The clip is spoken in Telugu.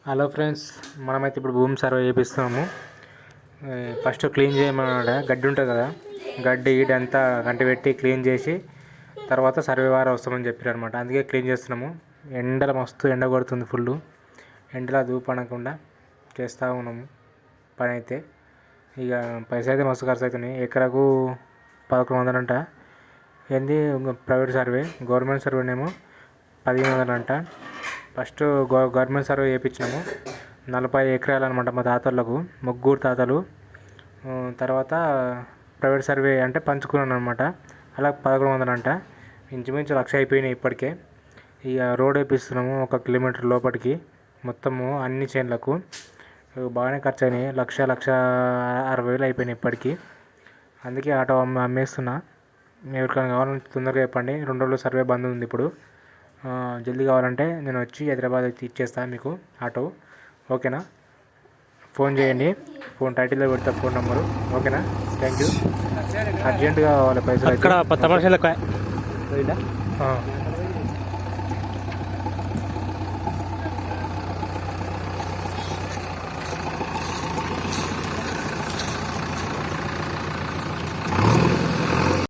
హలో ఫ్రెండ్స్, మనమైతే ఇప్పుడు భూమి సర్వే చేపిస్తున్నాము. ఫస్ట్ క్లీన్ చేయమన్నాడ, గడ్డి ఉంటుంది కదా, గడ్డి గిడ్డి అంతా గంట పెట్టి క్లీన్ చేసి తర్వాత సర్వే వారు వస్తామని చెప్పారు అనమాట. అందుకే క్లీన్ చేస్తున్నాము. ఎండలు మస్తు ఎండ కొడుతుంది, ఫుల్ ఎండలా దూపనకుండా చేస్తూ ఉన్నాము పని అయితే. ఇక పైసలు అయితే మస్తు ఖర్చు అవుతున్నాయి. ఎకరకు 1100 అంట. ఏంది ప్రైవేట్ సర్వే, గవర్నమెంట్ సర్వేనేమో 1500 అంట. First government survey చేయించినాము. 40 ఎకరాలు అనమాట మా తాతలకు, ముగ్గురు తాతలు. తర్వాత ప్రైవేట్ సర్వే అంటే పంచుకున్నాను అనమాట. అలా 1100 అంట. ఇంచుమించు 1,00,000 అయిపోయినాయి ఇప్పటికే. ఇక రోడ్ వేపిస్తున్నాము 1 కిలోమీటర్ లోపలికి, మొత్తము అన్ని చేన్లకు. బాగానే ఖర్చు అయినాయి. 1,60,000 అయిపోయినాయి ఇప్పటికీ. అందుకే ఆటో అమ్మేస్తున్నా. ఎవరికైనా కావాలంటే తొందరగా చెప్పండి. 2 రోజులు సర్వే బంద్ ఉంది ఇప్పుడు. జల్దీ కావాలంటే నేను వచ్చి హైదరాబాద్ ఇచ్చేస్తాను మీకు ఆటో. ఓకేనా? ఫోన్ చేయండి, ఫోన్ టైటిల్లో పెడతా ఫోన్ నెంబరు. ఓకేనా? Thank you. అర్జెంటుగా కావాలి పైసలు. అక్కడ